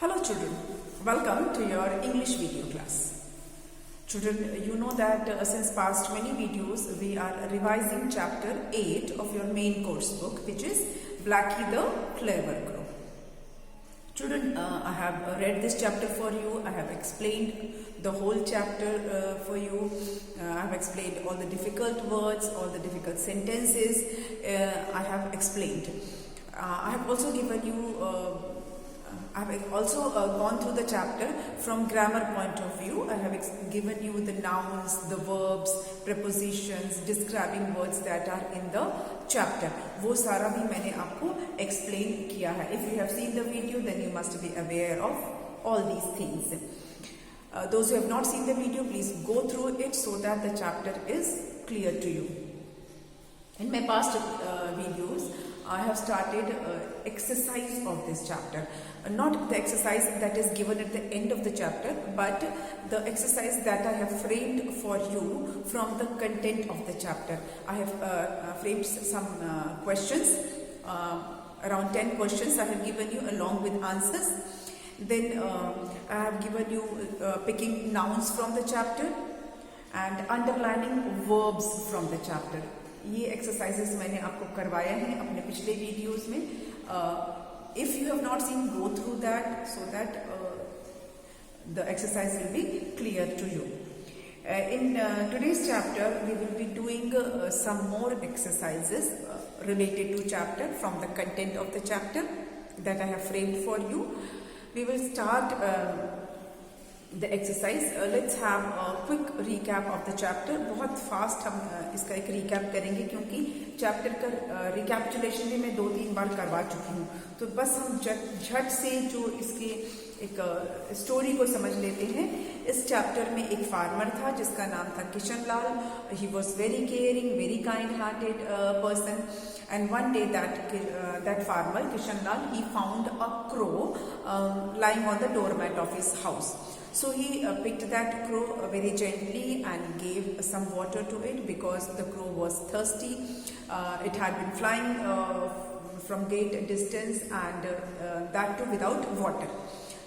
Hello children, welcome to your English video class. Children, you know that since past many videos we are revising chapter 8 of your main course book, which is Blacky the Clever Crow. Children, I have read this chapter for you. I have explained the whole chapter for you. I have explained all the difficult words, all the difficult sentences. I have explained. I have also given you I have also gone through the chapter from grammar point of view. I have given you the nouns, the verbs, prepositions, describing words that are in the chapter. वो सारा भी मैंने आपको explain किया है. If you have seen the video, then you must be aware of all these things. Those who have not seen the video, please go through it so that the chapter is clear to you. In my past videos, I have started exercise of this chapter. Not the exercise that is given at the end of the chapter, but the exercise that I have framed for you from the content of the chapter. I have framed some questions, around 10 questions I have given you along with answers. Then I have given you picking nouns from the chapter and underlining verbs from the chapter. ये exercises मैंने आपको करवाए हैं अपने पिछले videos में. If you have not seen, go through that so that the exercise will be clear to you. In today's chapter, we will be doing some more exercises related to chapter from the content of the chapter that I have framed for you. We will start the exercise. Let's have a quick recap of the chapter. बहुत fast हम इसका एक recap करेंगे क्योंकि chapter का recapitulation भी मैं 2-3 बार करवा चुकी हूँ. तो बस हम झट से जो इसके एक स्टोरी को समझ लेते हैं. इस चैप्टर में एक फार्मर था जिसका नाम था Kishan Lal. He was very caring, very kind hearted person. And one day that farmer, Kishan Lal, he found a crow lying on the doormat of his house. So he picked that crow very gently and gave some water to it because the crow was thirsty. It had been flying from great distance and that too without water.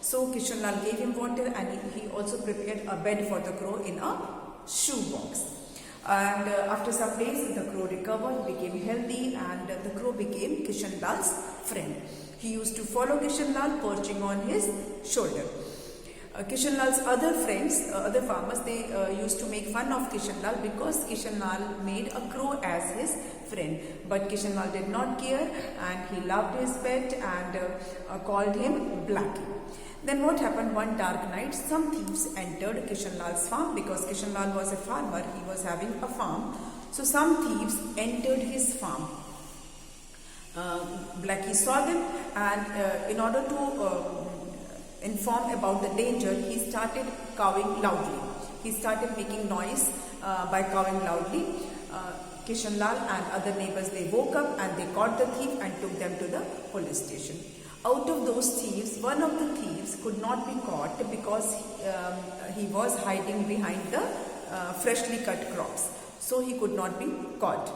So Kishan Lal gave him water and he also prepared a bed for the crow in a shoe box. And after some days, the crow recovered, became healthy, and the crow became Kishan Lal's friend. He used to follow Kishan Lal, perching on his shoulder. Kishan Lal's other friends, other farmers, they used to make fun of Kishan Lal because Kishan Lal made a crow as his friend. But Kishan Lal did not care, and he loved his pet and called him Blacky. Then what happened one dark night, some thieves entered Kishan Lal's farm because Kishan Lal was a farmer, he was having a farm. So some thieves entered his farm. Blacky saw them and in order to inform about the danger, he started cawing loudly. He started making noise by cawing loudly. Kishan Lal and other neighbors, they woke up and they caught the thief and took them to the police station. Out of those thieves, one of the thieves could not be caught because he was hiding behind the freshly cut crops. So he could not be caught.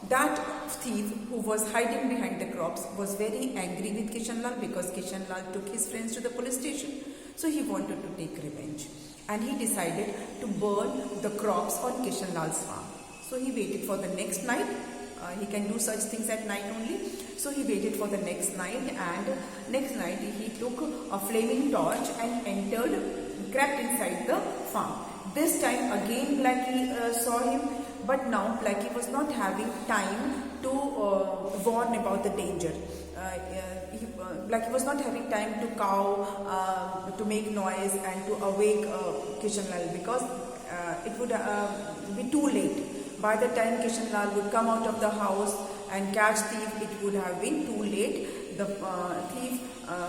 That thief who was hiding behind the crops was very angry with Kishan Lal because Kishan Lal took his friends to the police station. So he wanted to take revenge. And he decided to burn the crops on Kishan Lal's farm. So he waited for the next night. He can do such things at night only. So he waited for the next night, and next night he took a flaming torch and crept inside the farm. This time again Blacky saw him, but now Blacky was not having time to warn about the danger. Blacky was not having time to caw, to make noise and to awake Kishan Lal because it would be too late. By the time Kishan Lal would come out of the house and catch thief, it would have been too late. The thief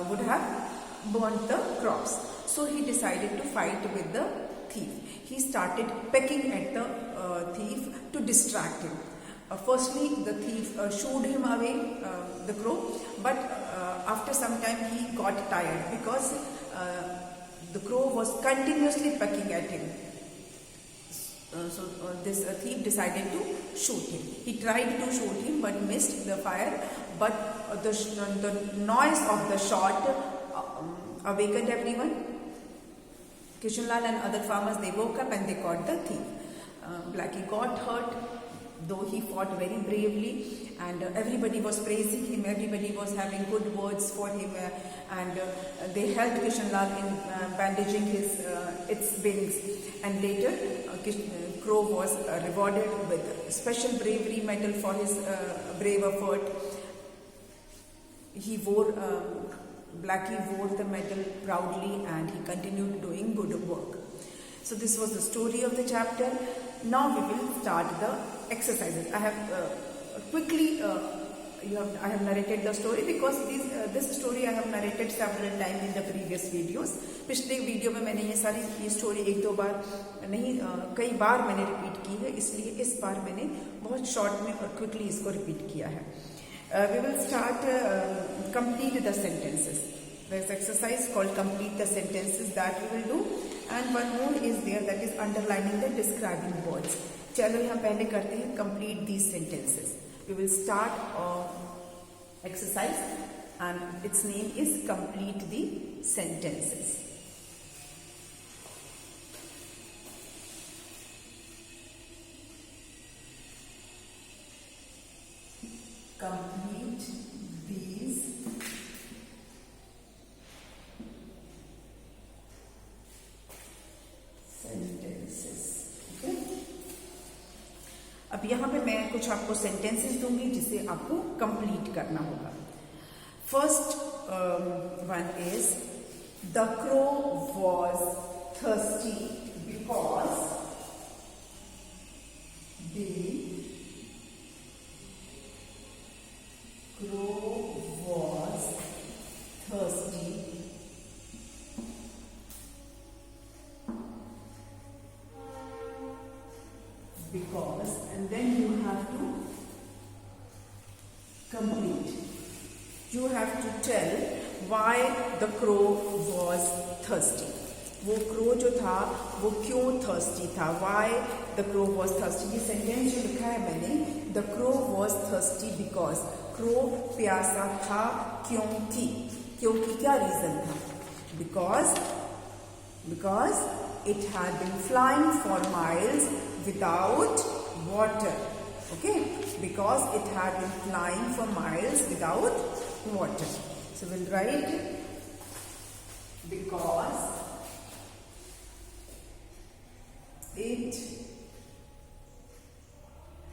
would have burnt the crops. So he decided to fight with the thief. He started pecking at the thief to distract him. Firstly, the thief shooed him away, the crow, but after some time he got tired because the crow was continuously pecking at him. So this thief decided to shoot him. He tried to shoot him but missed the fire. But the noise of the shot awakened everyone. Kishanlal and other farmers, they woke up and they caught the thief. Blackie got hurt, though he fought very bravely, and everybody was praising him, everybody was having good words for him, and they helped Kishanlal in bandaging its wings. And later, Crow was rewarded with special bravery medal for his brave effort. Blackie wore the medal proudly, and he continued doing good work. So this was the story of the chapter. Now we will start the exercises. I have I have narrated the story because this story I have narrated several times in the previous videos. पिछले video में मैंने ये story एक दो बार नहीं कई बार मैंने repeat की है, इसलिए इस बार मैंने बहुत शॉर्ट में और क्विकली इसको रिपीट किया है. We will start complete the sentences. There is exercise called complete the sentences that we will do, and one more is there, that is underlining the describing words. चलो यहाँ पहले करते हैं complete these sentences. We will start exercise and its name is complete the sentences. Complete these sentences. Okay? अब यहाँ पे मैं कुछ आपको सेंटेंसेस दूंगी जिसे आपको कंप्लीट करना होगा. First one is the crow was thirsty because the crow was thirsty because, and then you have to complete. You have to tell why the crow was thirsty. वो क्रो जो था वो क्यों थर्स्टी था. Why the crow was thirsty. ये sentence जो लिखा है मैंने, the crow was thirsty because, crow प्यासा था क्योंकि. क्योंकि क्या रीजन था? Because it had been flying for miles without water. Okay, because it had been flying for miles without water. So will write because it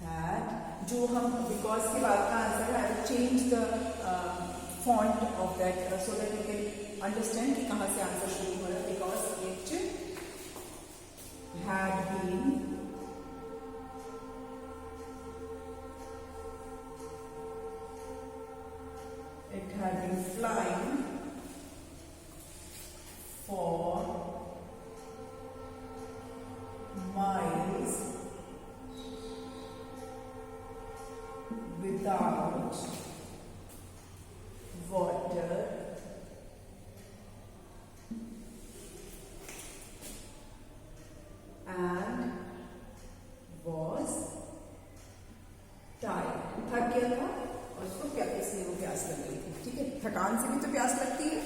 had, जो हम because के बाद का आंसर है, change the font of that so that you can understand कि कहाँ से answer शुरू हो रहा है. Because it had been flying for miles without water and was tired. थक गया था और उसको इसलिए वो प्यास लग रही थी. ठीक है, थकान से भी तो प्यास लगती है,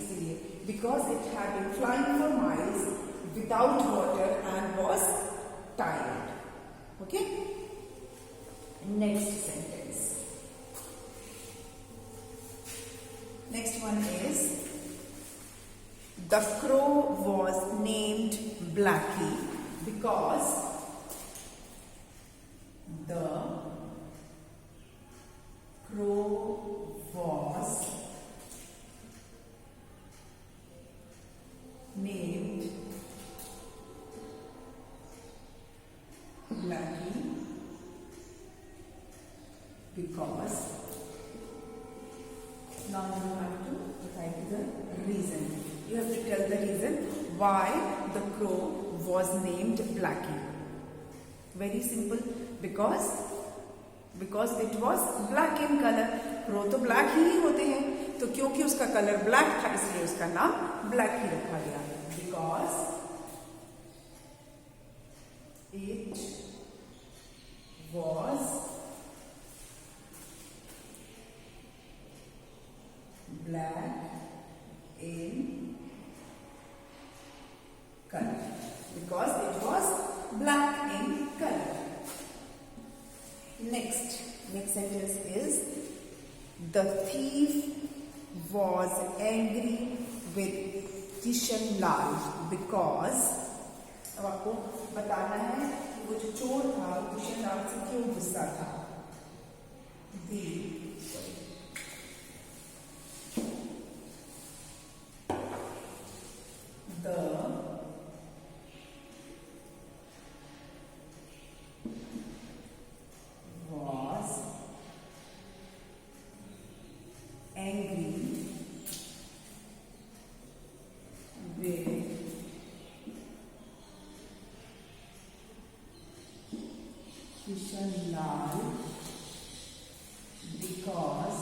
इसीलिए. Because it had been flying for miles without water and was tired. Okay? Next sentence. Next one is the crow was named Blackie because the crow was named Blackie because, now you have to write the reason. You have to tell the reason why the crow was named Blackie. Very simple. Because it was black in color. crow तो black ही होते हैं, तो क्योंकि उसका colour black था इसलिए उसका नाम black ही रखा गया. Because it was black in The thief was angry with Kishan Lal because, अब आपको बताना है कि वो जो चोर था किशन लाल से क्यों गुस्सा था. The was angry with Kishan Lal because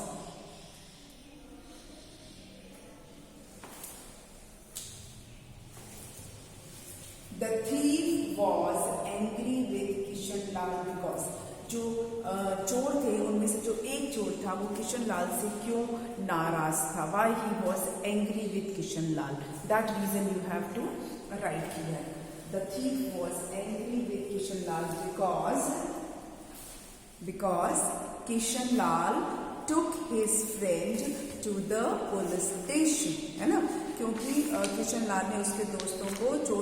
the thief was angry with Kishan Lal because जो चोर थे उनमें से जो एक चोर था वो किशन लाल से क्यों नाराज था. Why he was angry with Kishan Lal. That reason you have to write here. The thief was angry with Kishan Lal because Kishan Lal took his friend to the police station. है ना, क्योंकि किशन लाल ने उसके दोस्तों को जो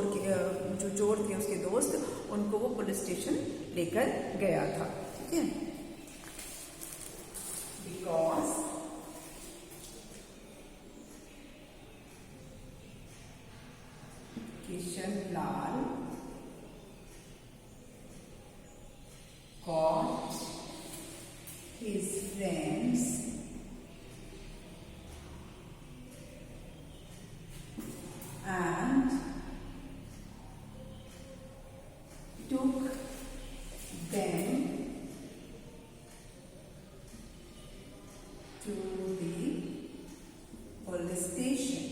चोर थे उसके दोस्त उनको वो पुलिस स्टेशन लेकर गया था. ठीक है, because Kishan Lal caught his friends and took them to the police station.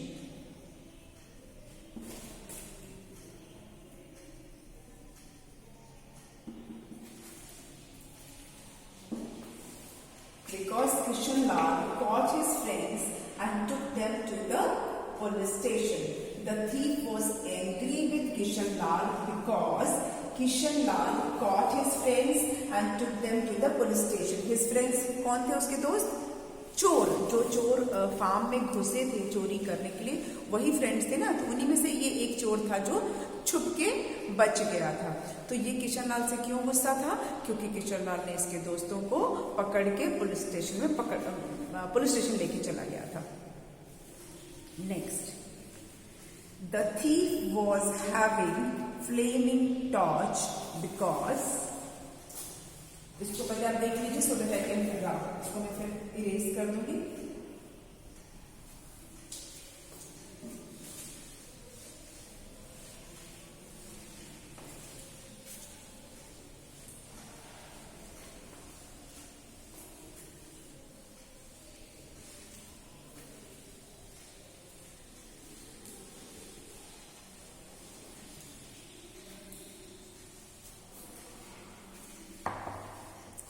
Because Kishan Lal caught his friends and took them to the police station. The thief was angry with Kishan Lal because Kishan Lal caught his friends and took them to the police station. His friends कौन थे उसके दोस्त? चोर. जो चोर farm में घुसे थे चोरी करने के लिए वही फ्रेंड्स थे ना, तो उन्हीं में से ये एक चोर था जो छुप के बच गया था. तो ये किशन लाल से क्यों गुस्सा था? क्योंकि किशन लाल ने इसके दोस्तों को पकड़ के पुलिस स्टेशन लेके चला गया था. Next, the thief was having flaming torch because, इसको पहले आप देख लीजिए so that I can figure out. इसको मैं फिर इरेज कर दूंगी.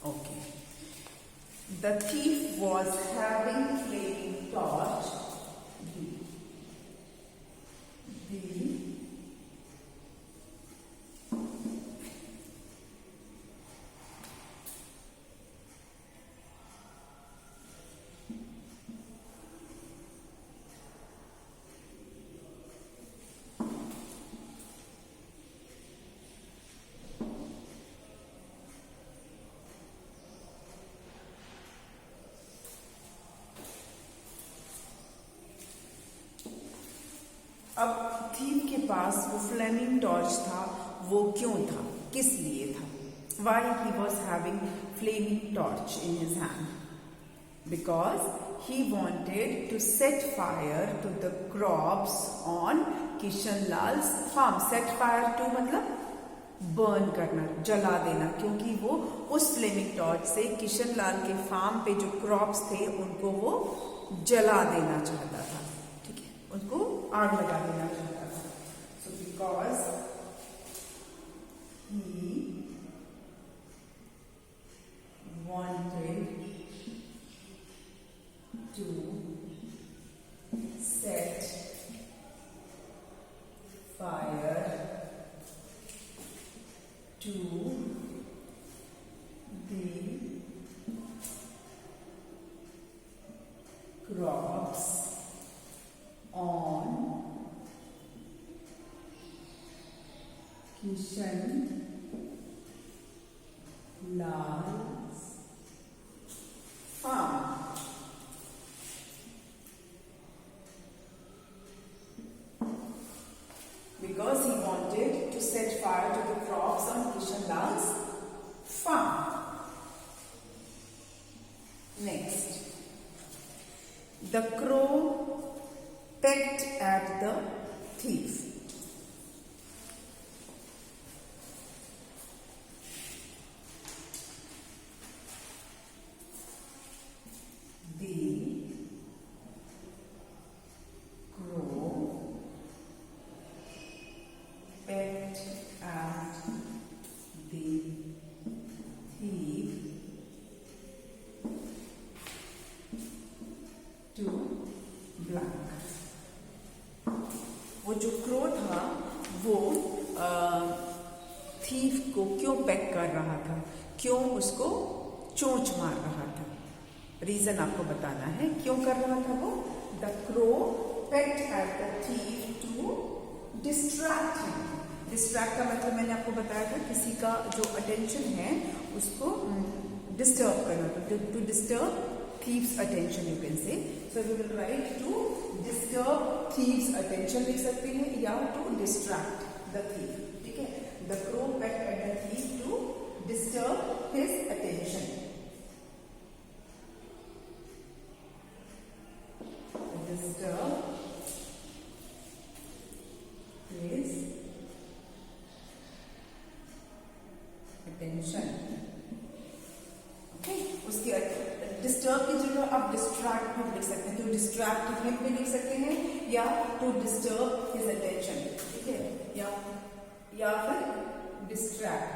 Okay. The thief was having flaming torch. अब थीम के पास वो फ्लेमिंग टॉर्च था, वो क्यों था, किस लिए था? Why he was having flaming torch in his hand? Because he wanted to set fire to the crops on Kishan Lal's farm. Set fire to मतलब बर्न करना, जला देना, क्योंकि वो उस फ्लेमिंग टॉर्च से किशन लाल के फार्म पे जो क्रॉप्स थे उनको वो जला देना चाहता था. ठीक है, उनको आग लगा देना चाहता था. So because he wanted to set fire to the on Kishan Lal's farm. Because he wanted to set fire to the crops on Kishan Lal's farm. Next, the crow pecked at the thief. The crow pecked at the thief to blank. वो जो crow था वो thief को क्यों pack कर रहा था, क्यों उसको चोंच मार रहा था, रीजन आपको बताना है क्यों कर रहा था वो. The crow pecked at the thief to distract him. Distract का मतलब मैंने आपको बताया था किसी का जो अटेंशन है उसको डिस्टर्ब करना. To disturb thieves attention you can say. So we will write to disturb thieves attention लिख सकते हैं या to distract the thief. ठीक है. The crow pecked at the thief to disturb his attention. Disturb his attention. Okay. उसकी disturb की जगह आप डिस्ट्रैक्ट भी लिख सकते हैं. तो डिस्ट्रैक्ट हिम भी लिख सकते हैं या टू डिस्टर्ब हिज अटेंशन. ठीक है. या फिर डिस्ट्रैक्ट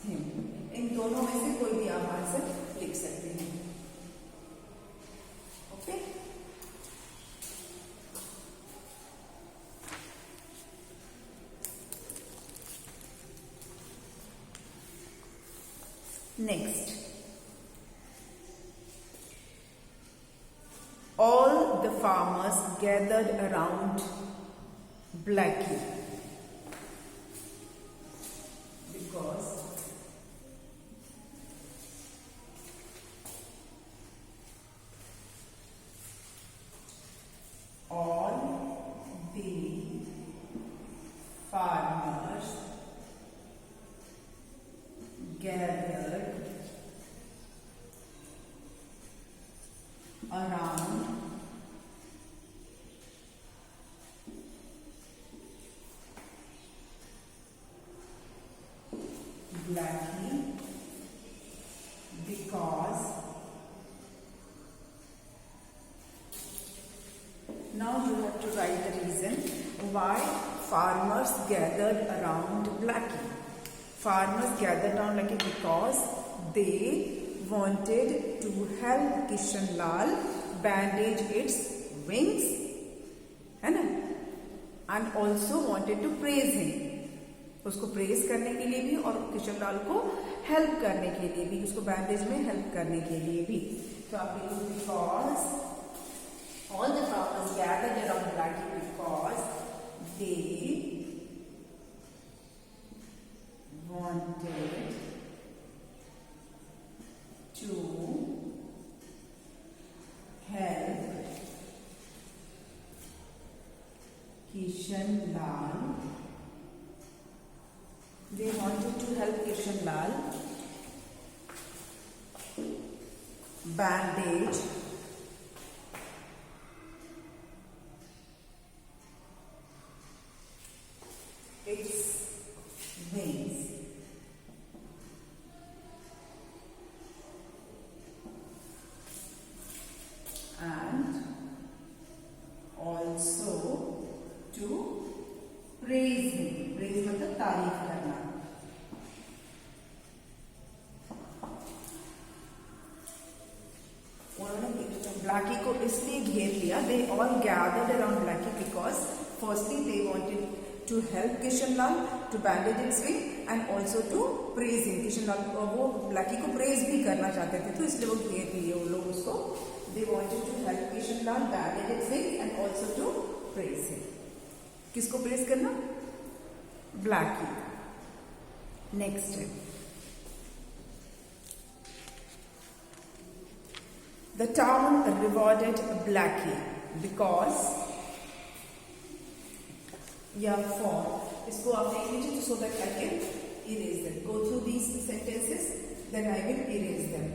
हिम. इन दोनों में से कोई भी आप आंसर लिख सकते हैं. Okay. Next, all the farmers gathered around Blackie because all the farmers gathered around Blackie because now you have to write the reason why farmers gathered around Blackie. Farmers gathered around Blackie because they wanted to help Kishan Lal bandage its wings, है ना, and also wanted to praise him. उसको praise करने के लिए भी और किशन लाल को help करने के लिए भी, उसको बैंडेज में हेल्प करने के लिए भी. तो आप लिखो because all the farmers gathered around Blackie because they wanted to help Kishan Lal. They wanted to help Kishan Lal bandage its wings. And also to praise him. Praise मतलब तारीफ करना. उन्होंने ब्लैकी को इसलिए घेर लिया. They all gathered around Blackie because firstly they wanted to help Kishan Lal to bandage its wing and also to praise him. Kishan Lal वो Blackie को प्रेज भी करना चाहते थे, तो इसलिए वो घेर लिए वो लोग उसको They wanted to help Kishan Lal bag its things and also to praise him. किसको praise करना? Blackie. Next है. The town rewarded Blackie because for इसको आप देख लीजिए so that I can erase them. Go through these sentences, then I will erase them.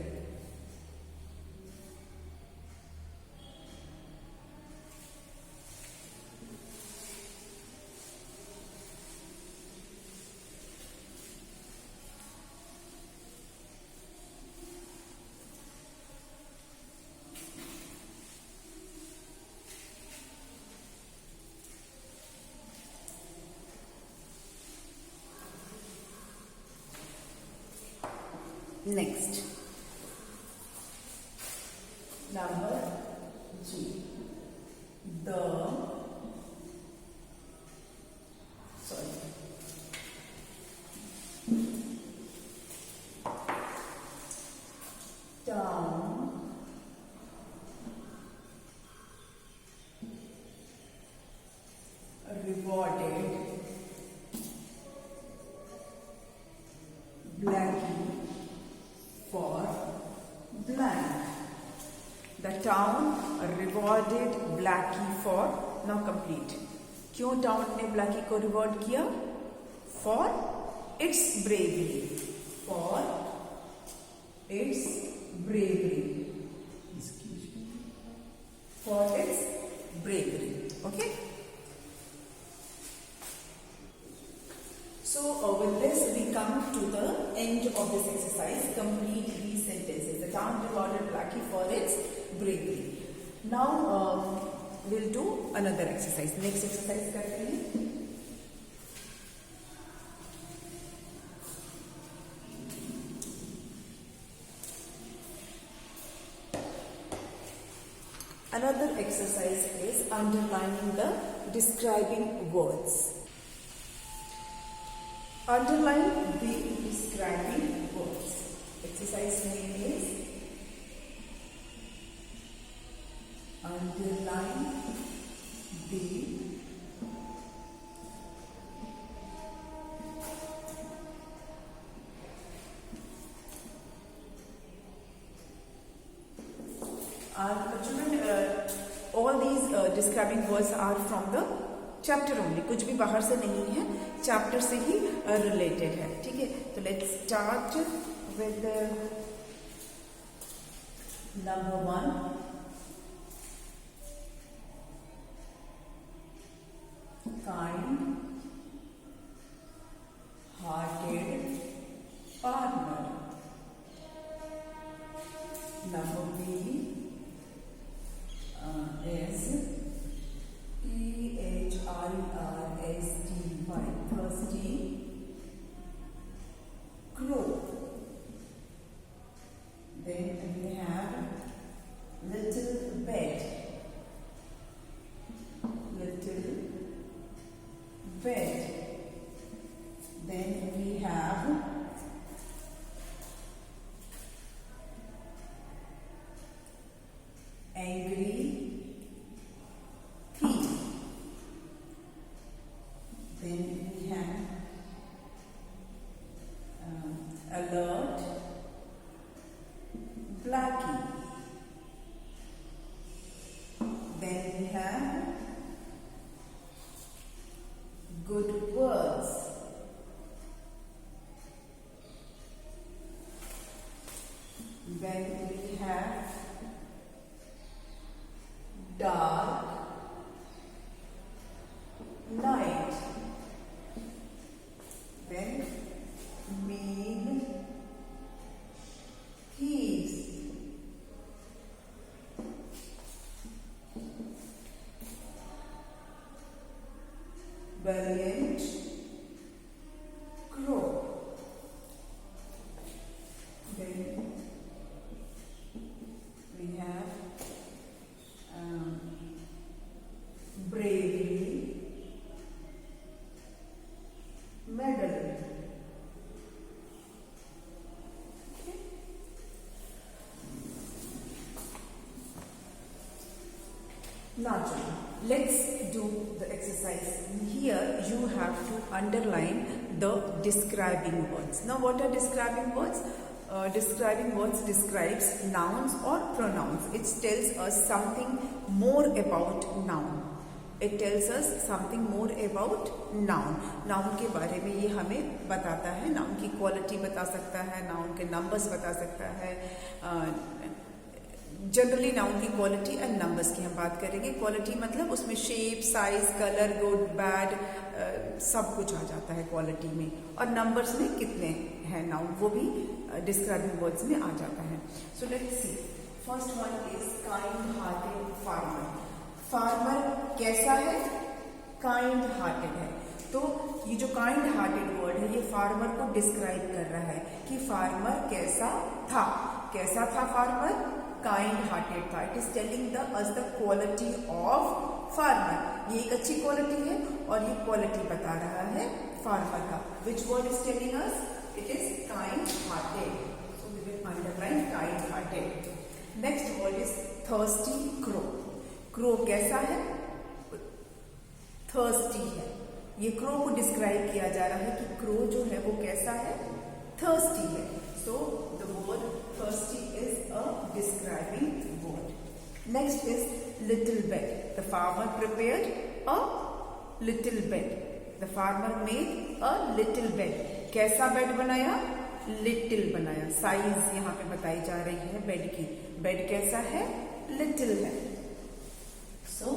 Next, number G. Town rewarded Blackie for blank. The town rewarded Blackie for, now complete. क्यों town ने Blackie को reward किया? For its bravery. For its bravery. Excuse me. For its bravery. Okay. So with this we come to the end of this exercise. Complete these sentences. The town rewarded Blackie for its bravery. Now we'll do another exercise. Next exercise करते हैं. Another exercise is underlining the describing words. Underline the describing words. Exercise name is underline the all these describing words are from the chapter only. कुछ भी बाहर से नहीं है, chapter से ही related है. ठीक है, तो let's start with number 1. Kind hearted partner. Number B is THIRSTY, thirsty crow. Then we have little bed. Little bed. Then we have angry thief. Then we have alert Blackie. Then we have good words. Then we have dark night. Then mean thieves. Valiant crow. Then we have bravery medal. Okay. Now children, let's do the exercise. Here you have to underline the describing words. Now what are describing words? Describing words describes nouns or pronouns. It tells us something more about noun. It tells us something more about noun. Noun के बारे में ये हमें बताता है. Noun की quality बता सकता है, noun के numbers बता सकता है. जनरली नाउन की क्वालिटी एंड नंबर्स की हम बात करेंगे. क्वालिटी मतलब उसमें shape, size, colour, good, bad सब कुछ आ जाता है क्वालिटी में. और नंबर्स में कितने हैं नाउन, वो भी डिस्क्राइबिंग वर्ड्स में आ जाता है. So let's see. First one is kind hearted farmer. Farmer कैसा है? काइंड हार्टेड है. तो ये जो काइंड हार्टेड वर्ड है ये फार्मर को डिस्क्राइब कर रहा है कि फार्मर कैसा था. कैसा था फार्मर? काइंड हार्टेड था. It is telling us the quality of farmer. ये एक अच्छी क्वालिटी है और ये क्वालिटी बता रहा है फार्मर का. Which word is telling us? It is kind hearted. So we will underline kind hearted. Next word is thirsty crow. Crow कैसा है? थर्स्टी है. ये क्रो को डिस्क्राइब किया जा रहा है कि क्रो जो है वो कैसा है? थर्स्टी है. So the word thirsty is a describing word. Next is little bed. The farmer prepared a little bed. The farmer made a little bed. कैसा बेड बनाया? लिटिल बनाया. साइज यहाँ पे बताई जा रही है बेड की. बेड कैसा है? लिटिल है. So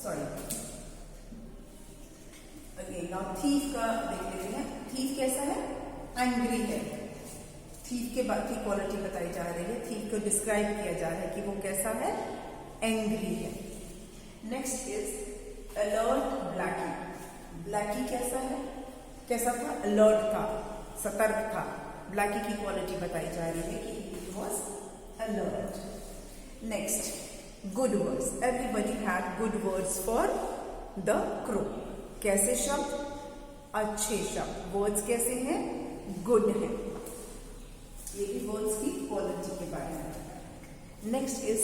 sorry again now thief का देख लेते हैं. थीफ कैसा है? एंग्री है. थीफ के बाद की क्वालिटी बताई जा रही है. थीफ को डिस्क्राइब किया जा रहा है कि वो कैसा है? एंग्री है. Next is alert Blackie. Blackie कैसा है? कैसा था? अलर्ट था, सतर्क था. ब्लैकी की क्वालिटी बताई जा रही है कि it was alert. Next good words. Everybody had good words for the crow. कैसे शब्द? अच्छे शब्द. वर्ड्स कैसे हैं? गुड है. ये भी वर्ड्स की क्वालिटी के बारे में. Next is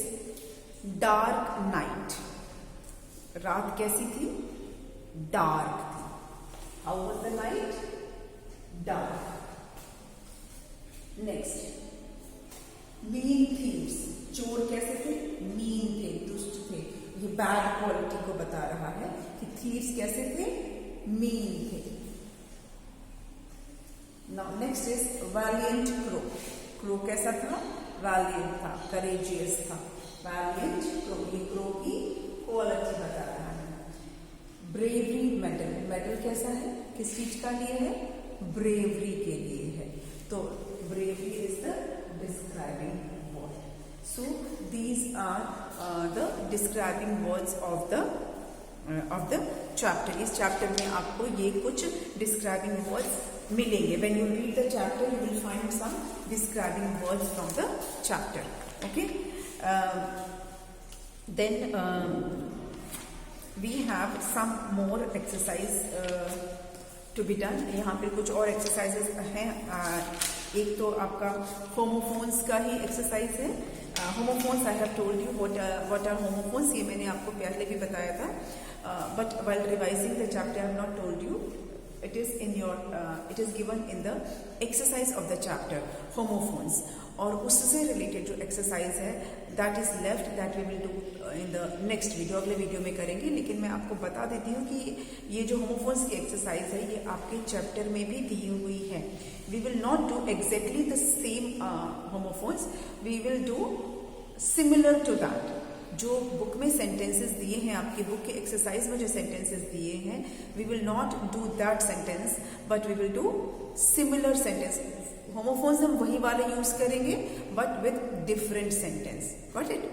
dark night. रात कैसी थी? डार्क थी. How was the night? Dark. Next mean thieves. चोर कैसे थे? मीन थे, दुष्ट थे. ये बैड क्वालिटी को बता रहा है कि थीव्स कैसे थे? मीन थे. Now next is valiant crow. Crow कैसा था? Valiant था, courageous था. Valiant crow. ये crow की क्वालिटी बता रहा है. Bravery medal. Medal कैसा है? किस चीज का लिए है? Bravery के लिए है. तो bravery is the describing word. So these are the describing words of the chapter. इस chapter में आपको ये कुछ describing words मिलेंगे. When you read the chapter, you will find some describing words from the chapter. Okay. Then we have some more exercise to be done. यहाँ पे कुछ और exercises हैं. एक तो आपका homophones का ही exercise है. Homophones I have told you what are homophones. ये मैंने आपको पहले भी बताया था. But while revising the chapter, I have not told you. It is given in the exercise of the chapter homophones. और उससे रिलेटेड जो एक्सरसाइज है that is left, that we will do in the next video. अगले video में करेंगे. लेकिन मैं आपको बता देती हूँ कि ये जो होमोफोन्स की एक्सरसाइज है ये आपके चैप्टर में भी दी हुई है. We will not do exactly the same homophones. We will do similar to that. जो बुक में सेंटेंसेस दिए हैं, आपकी बुक के एक्सरसाइज में जो सेंटेंसेस दिए हैं, we will not do that sentence but we will do similar sentence. Homophones हम वही वाले यूज करेंगे but with different sentence. Got it?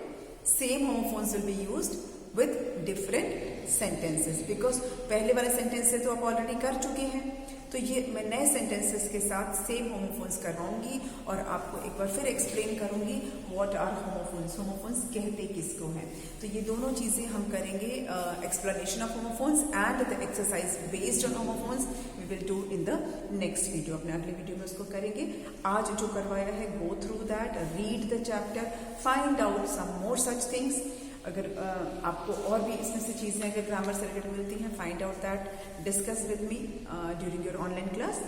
Same homophones will be used with different sentences because पहले वाले सेंटेंसेस तो आप ऑलरेडी कर चुके हैं. तो ये मैं नए सेंटेंसेस के साथ सेम होमोफोन्स करवाऊंगी और आपको एक बार फिर एक्सप्लेन करूंगी व्हाट आर होमोफोन्स. होमोफोन्स कहते किसको हैं. तो ये दोनों चीजें हम करेंगे. Explanation of homophones and the exercise based on homophones we will do in the next video. अपने अगले वीडियो में उसको करेंगे. आज जो करवाया है, go through that, read the chapter, find out some more such things. अगर आपको और भी इसमें से चीज़ें अगर ग्रामर से रिलेटेड मिलती हैं, find out that, discuss with me during your online class,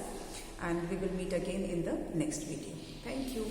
and we will meet again in the next video. Thank you.